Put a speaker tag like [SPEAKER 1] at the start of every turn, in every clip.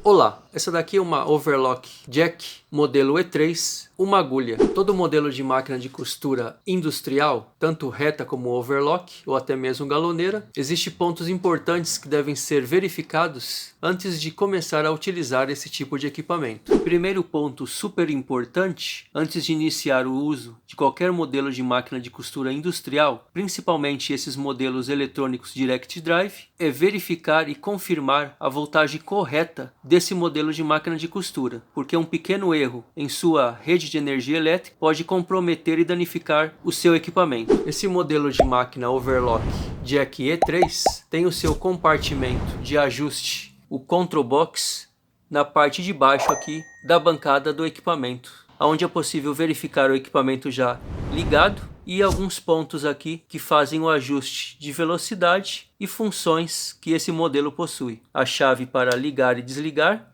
[SPEAKER 1] Olá, essa daqui é uma overlock jack modelo E3, uma agulha. Todo modelo de máquina de costura industrial, tanto reta como overlock ou até mesmo galoneira, existem pontos importantes que devem ser verificados antes de começar a utilizar esse tipo de equipamento. Primeiro ponto super importante, antes de iniciar o uso de qualquer modelo de máquina de costura industrial, principalmente esses modelos eletrônicos Direct Drive, é verificar e confirmar a voltagem correta desse modelo de máquina de costura, porque um pequeno erro em sua rede de energia elétrica pode comprometer e danificar o seu equipamento. Esse modelo de máquina overlock jack E3 tem o seu compartimento de ajuste, o control box, na parte de baixo aqui da bancada do equipamento, onde é possível verificar o equipamento já ligado e alguns pontos aqui que fazem o ajuste de velocidade e funções que esse modelo possui. A chave para ligar e desligar.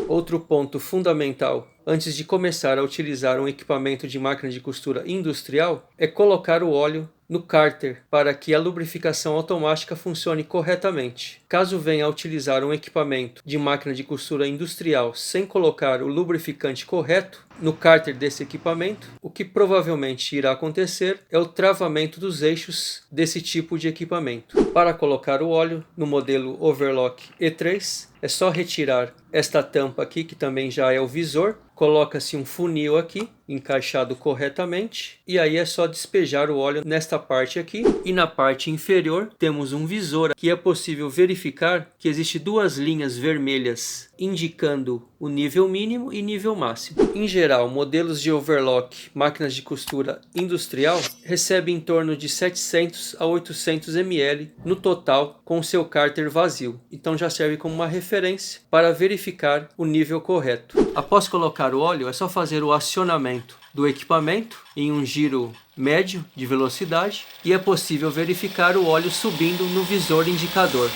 [SPEAKER 1] Outro ponto fundamental antes de começar a utilizar um equipamento de máquina de costura industrial é colocar o óleo no cárter para que a lubrificação automática funcione corretamente. Caso venha a utilizar um equipamento de máquina de costura industrial sem colocar o lubrificante correto no cárter desse equipamento, o que provavelmente irá acontecer é o travamento dos eixos desse tipo de equipamento. Para colocar o óleo no modelo overlock E3, é só retirar esta tampa aqui, que também já é o visor, coloca-se um funil aqui, encaixado corretamente, e aí é só despejar o óleo nesta parte aqui, e na parte inferior temos um visor que é possível verificar que existe duas linhas vermelhas indicando o nível mínimo e nível máximo. Em geral, modelos de overlock, máquinas de costura industrial, recebem em torno de 700 a 800 ml no total com o seu cárter vazio, então já serve como uma referência para verificar o nível correto. Após colocar o óleo, é só fazer o acionamento do equipamento em um giro médio de velocidade e é possível verificar o óleo subindo no visor indicador.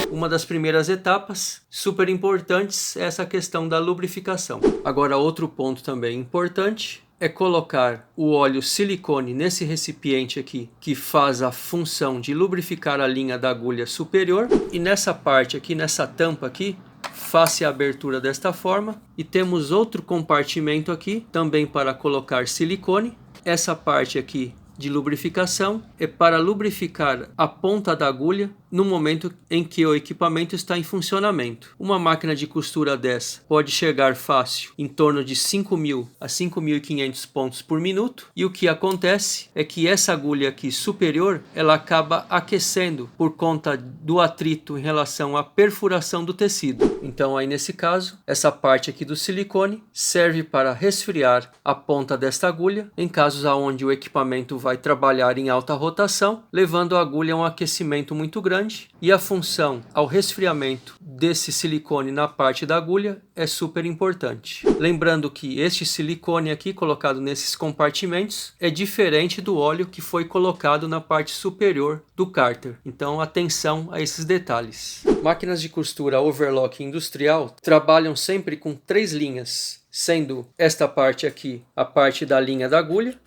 [SPEAKER 1] Uma das primeiras etapas super importantes é essa questão da lubrificação. Agora, outro ponto também importante é colocar o óleo silicone nesse recipiente aqui, que faz a função de lubrificar a linha da agulha superior, e nessa parte aqui, nessa tampa aqui, faça a abertura desta forma, e temos outro compartimento aqui também para colocar silicone. Essa parte aqui de lubrificação é para lubrificar a ponta da agulha no momento em que o equipamento está em funcionamento. Uma máquina de costura dessa pode chegar fácil em torno de 5.000 a 5.500 pontos por minuto, e o que acontece é que essa agulha aqui superior ela acaba aquecendo por conta do atrito em relação à perfuração do tecido. Então aí nesse caso, essa parte aqui do silicone serve para resfriar a ponta desta agulha em casos onde o equipamento vai trabalhar em alta rotação, levando a agulha a um aquecimento muito grande, e a função ao resfriamento desse silicone na parte da agulha é super importante. Lembrando que este silicone aqui colocado nesses compartimentos é diferente do óleo que foi colocado na parte superior do cárter. Então atenção a esses detalhes. Máquinas de costura overlock industrial trabalham sempre com 3 linhas, sendo esta parte aqui a parte da linha da agulha,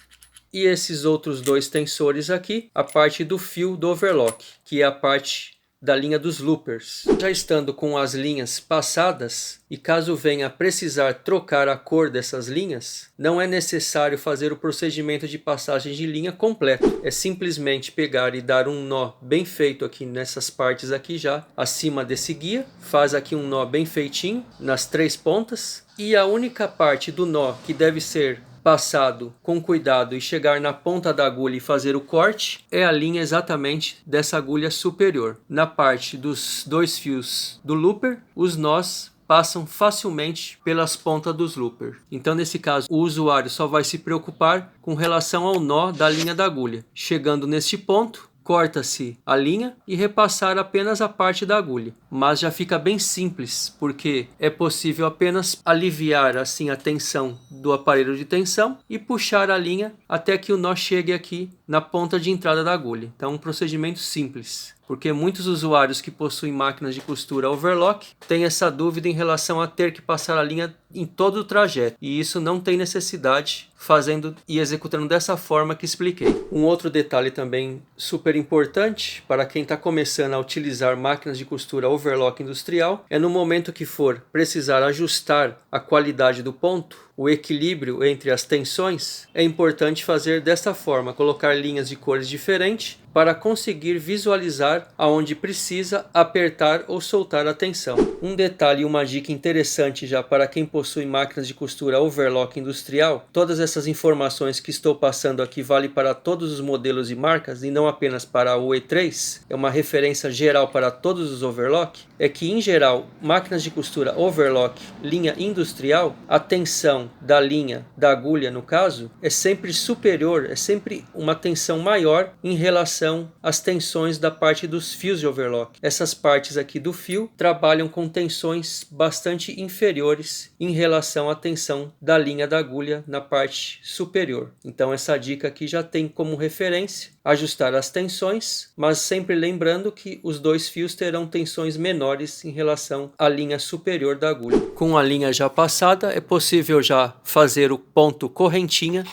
[SPEAKER 1] e esses outros 2 tensores aqui, a parte do fio do overlock, que é a parte da linha dos loopers. Já estando com as linhas passadas, e caso venha a precisar trocar a cor dessas linhas, não é necessário fazer o procedimento de passagem de linha completo. É simplesmente pegar e dar um nó bem feito aqui nessas partes aqui já, acima desse guia, faz aqui um nó bem feitinho nas 3 pontas, e a única parte do nó que deve ser passado com cuidado e chegar na ponta da agulha e fazer o corte é a linha exatamente dessa agulha superior. Na parte dos 2 fios do looper, os nós passam facilmente pelas pontas dos loopers. Então nesse caso o usuário só vai se preocupar com relação ao nó da linha da agulha. Chegando neste ponto, corta-se a linha e repassar apenas a parte da agulha, mas já fica bem simples, porque é possível apenas aliviar assim a tensão do aparelho de tensão e puxar a linha até que o nó chegue aqui na ponta de entrada da agulha. Então um procedimento simples, porque muitos usuários que possuem máquinas de costura overlock têm essa dúvida em relação a ter que passar a linha em todo o trajeto, e isso não tem necessidade fazendo e executando dessa forma que expliquei. Um outro detalhe também super importante para quem está começando a utilizar máquinas de costura overlock industrial é no momento que for precisar ajustar a qualidade do ponto, o equilíbrio entre as tensões, é importante fazer dessa forma, colocar linhas de cores diferentes para conseguir visualizar aonde precisa apertar ou soltar a tensão. Um detalhe e uma dica interessante já para quem possui máquinas de costura overlock industrial, todas essas informações que estou passando aqui vale para todos os modelos e marcas e não apenas para o E3, é uma referência geral para todos os overlock, é que em geral, máquinas de costura overlock, linha industrial, a tensão da linha, da agulha no caso, é sempre superior, é sempre uma tensão maior em relação às tensões da parte dos fios de overlock. Essas partes aqui do fio trabalham com tensões bastante inferiores em relação à tensão da linha da agulha na parte superior. Então essa dica aqui já tem como referência ajustar as tensões, mas sempre lembrando que os dois fios terão tensões menores em relação à linha superior da agulha. Com a linha já passada, é possível já fazer o ponto correntinha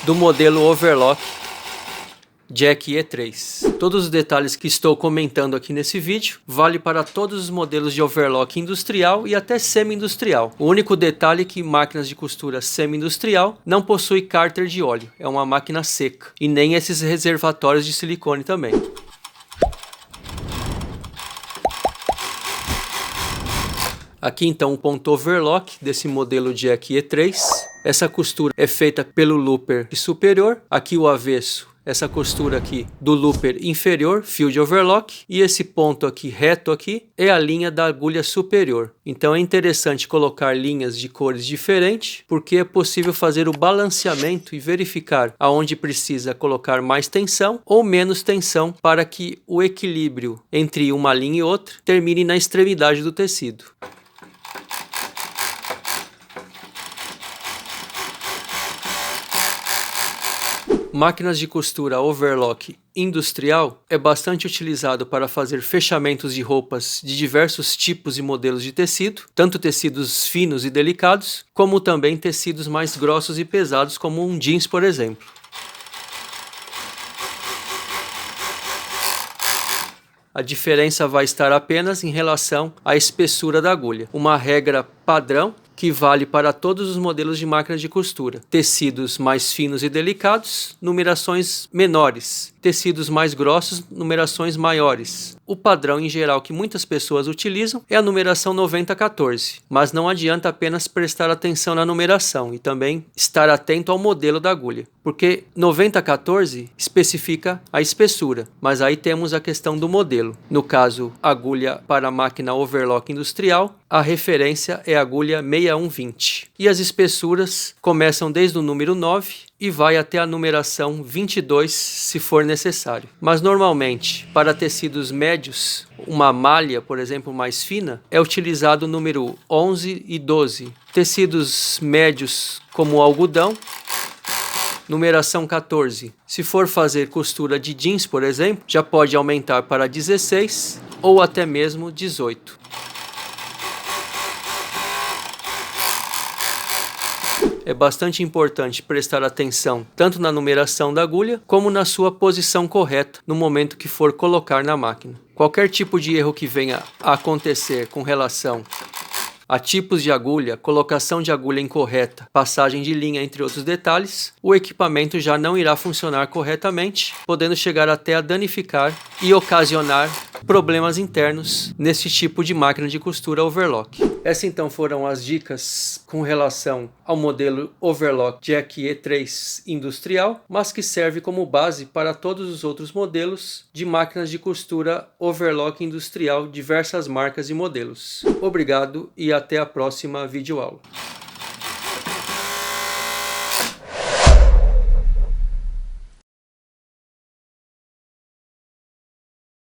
[SPEAKER 1] do modelo overlock Jack E3. Todos os detalhes que estou comentando aqui nesse vídeo vale para todos os modelos de overlock industrial e até semi-industrial. O único detalhe é que máquinas de costura semi-industrial não possui cárter de óleo, é uma máquina seca, e nem esses reservatórios de silicone também. Aqui então o ponto overlock desse modelo Jack E3. Essa costura é feita pelo looper superior, aqui o avesso. Essa costura aqui do looper inferior, fio de overlock, e esse ponto aqui reto aqui é a linha da agulha superior. Então é interessante colocar linhas de cores diferentes, porque é possível fazer o balanceamento e verificar aonde precisa colocar mais tensão ou menos tensão para que o equilíbrio entre uma linha e outra termine na extremidade do tecido. Máquinas de costura overlock industrial é bastante utilizado para fazer fechamentos de roupas de diversos tipos e modelos de tecido, tanto tecidos finos e delicados, como também tecidos mais grossos e pesados, como um jeans, por exemplo. A diferença vai estar apenas em relação à espessura da agulha. Uma regra padrão que vale para todos os modelos de máquinas de costura. Tecidos mais finos e delicados, numerações menores. Tecidos mais grossos, numerações maiores. O padrão em geral que muitas pessoas utilizam é a numeração 9014, mas não adianta apenas prestar atenção na numeração e também estar atento ao modelo da agulha, porque 9014 especifica a espessura, mas aí temos a questão do modelo. No caso, agulha para máquina overlock industrial, a referência é a agulha 6120. E as espessuras começam desde o número 9 e vai até a numeração 22 se for necessário. Mas normalmente, para tecidos médios, uma malha, por exemplo, mais fina, é utilizado o número 11 e 12. Tecidos médios como algodão, numeração 14. Se for fazer costura de jeans, por exemplo, já pode aumentar para 16 ou até mesmo 18. É bastante importante prestar atenção tanto na numeração da agulha como na sua posição correta no momento que for colocar na máquina. Qualquer tipo de erro que venha a acontecer com relação a tipos de agulha, colocação de agulha incorreta, passagem de linha, entre outros detalhes, o equipamento já não irá funcionar corretamente, podendo chegar até a danificar e ocasionar problemas internos nesse tipo de máquina de costura overlock. Essas então foram as dicas com relação ao modelo overlock Jack E3 industrial, mas que serve como base para todos os outros modelos de máquinas de costura overlock industrial, diversas marcas e modelos. Obrigado e até a próxima videoaula.